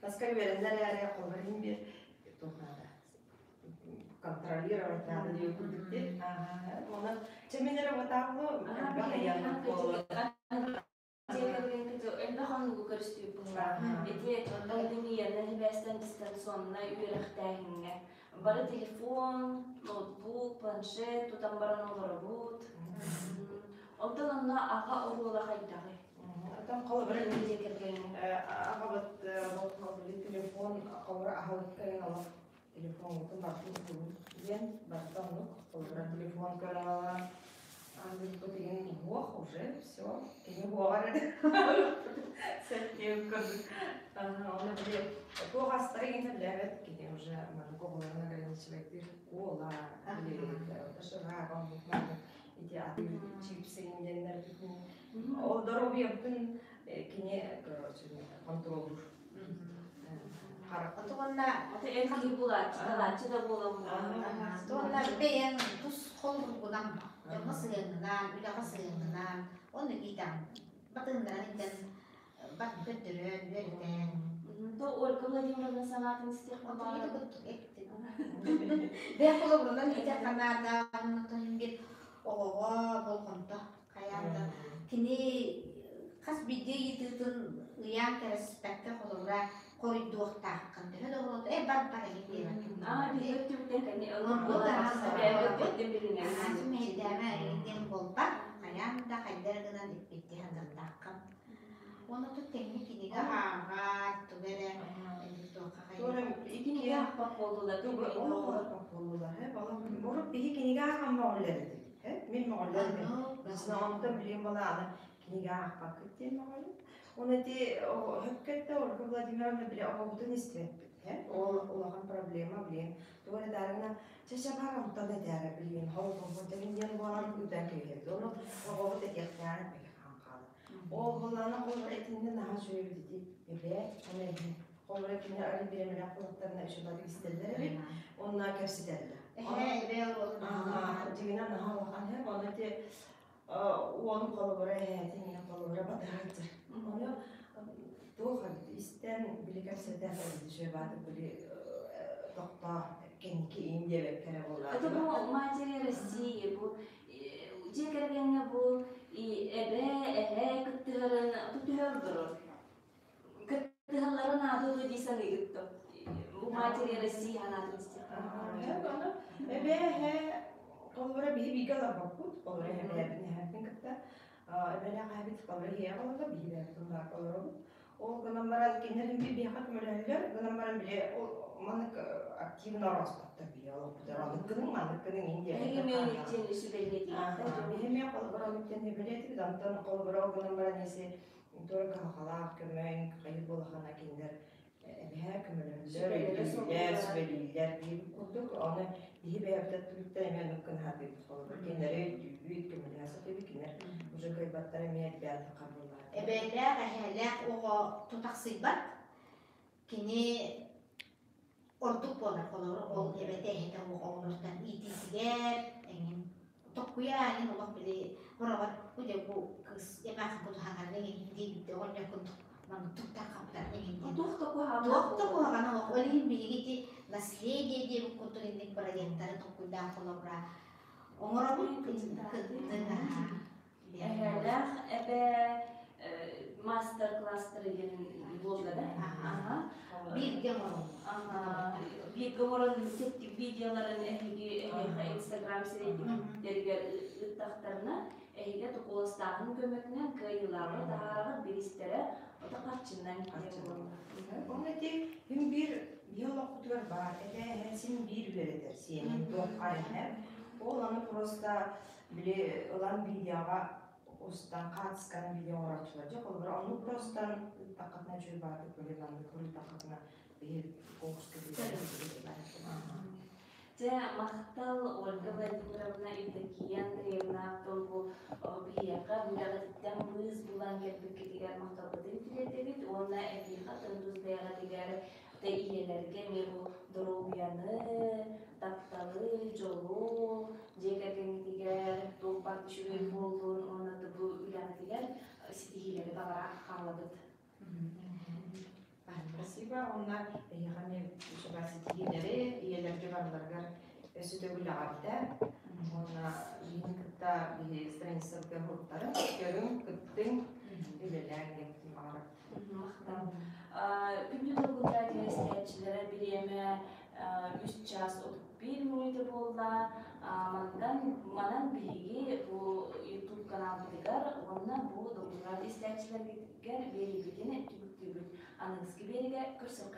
Насколько вероятно, я говорим, тут надо контролировать надо ее купить. Она чем меня работала, как я Элбахан гукарстуу була. Эти пандемияны хебестен дистанционно үйрәхтәһиңә. Бары телефон, ноутбук, планшет, тутан баран олорабут. Онтон онна аға орула хайдагы. Там кала бер Нидә кергән? аға вот телефон кала ахават кайын ала. Телефон утын бартын ден бартан кала телефон кара. Андый потеген бог уже все. Кене богары. Сәттеу кырды. Оны биле. Кога старыгын ләвет кене уже мана коголарына ограничивать кола. Ташыга гамбукманы. Эти чипсы инденлер бүтүн. О здоровье бүтүн кене короче контроль. Отуғанна Элки була, чыда була. Отуғанна бейен тус қолғыр бұдан жоғы сығыңынан, үліға сығыңынан, оны кейтен батыңынан еттен бат көттірін, өрден. То Ольга Владимировна санатын істеқ Отуғанна күттік еттен. Бәй қолығынан ете қанардан, ұтын бет оғыға болғында қаянда. Кені қас бидде етігін ұян кәріспәкті қолығыра коридор таққан деді оларды бар параллель бигөт түптен Азмейдәме болба, аянда хайдергынан иппетти хандан таққан. Оны тут техникинига ағар, түбере, Торым икине яқпақ болдылар. Балам, мұрып бейі кенеге ағам мағылерді. Мен мағылерді. Сынауымда білем бала аны кенеге ағпақ көттен мағылы. Оны де хөккетті Ольга Владимировна біле оғытын істеп бітті. Олаған проблема білем. Туғыры дарына чаша барамтан әдәрі білем. Хоғытын ен болан үдән көйеді. Оны оғыт әкеттәрі біле қанқалы. Оғыланы қолыр әтінді наға жүйелі дейді. Бебе, оны әйін. Қолыр әкіне әрі беремелі қылықтарына үшілады істелдері бі. Онына көпсідерлі. Дегенен наға оған әп, оны де оғын қолыбыры әтіне қолыбыры батыраттыр. Оны тоқы істен білі көпсідерлі жөй бады білі тоқта кенеке емдебек кәрі болады. Это бұл матери России, бұл жекергенге бұл әбе, күттігірін, күттігір дұрыр. Күттігірлерін адылы дейсен егітті. Бұл матери России анадың істер. Әбе, қолыбыры бейі бейгала бақуд, қолыбыры әбе әбіне әбін күтті. Әбелі қайбет қолыбыры ең қолыға бейі әбін бар қолыбыры бұл. Ол ғынан барады кенерін бей бейхат мөләлілер, ғынан барын біле, манық активно распатты бей, алып бұдар алықының, манықының инде. Егемен үттен үші белгеті. Егемен қолыбыры үттен біледі, дамтан қолыбыры ғынан барын есе, Дорога халақ, көмін, қайыр болғана кендер, әбе көмілілер, сөйлейлер, дейіп құлдық, оны дейіп әбдәт түлікті әмен үкін хаты қолыбыр. Кендері үйт көмілі әсіп еді кендер, уже көйбаттар әмен бәді қабылдар. Әбәләк, әхәләк оға тұтақсый бат, кені ордық болар қолыр, ол әбәті әхәті оға олырдан итісігер, әңін тоққуя әңін олақ біле, Orang udah bu emak aku tuh hangat nih di orang yang untuk menutup takaptan ini. Tuh aku harus. Tuh aku karena aku lihat begini naslih dia buku tuh ini perayaan tuh kuda kalau berah. Orang itu ketengah. Dah, master class terjadi blogda. Bir gambar. Bir gambaran setti videoların Instagram siredi derger tahtarına ehiga tokolastağın kömekten kayılarla daha biristere otaqatçından geçiyor. Onu de hem bir biyolog kutular var, sen bir veredir senin doğayın hep. Olanı prosta bile olan videoya ostan katskan video uğraşılacak. Onu prostan takatına çöy vardı böyle lan bir kuru takatına bir kokus gibi. Saya maktal Ольга Владимировна Евдокия Андреевна bu biyaqa budaqatdan biz bulan gerbekidigar maktal qadimtiletebit ona ebiqa tanduz dayaga digar ta iyelerge me bu dorobiyanı taptalı jolu jegergen digar topak şuy bolgun ona da bu ulan digar sitihileri babara qaladıt. Спасибо. Онна яғни шабасы тигелері, иелерге барларгар өсі төгілі Ona yeni kıta bir страницаларга хуруктары көрүн кыттың билелерге барып. Күндү долгу радио истечилери биреме 3 час 31 минуты болла. Манан биги бу YouTube каналдыгар, онна бу долгу радио истечилерге бери битине түбүк-түбүк аныңызга бериге көрсөт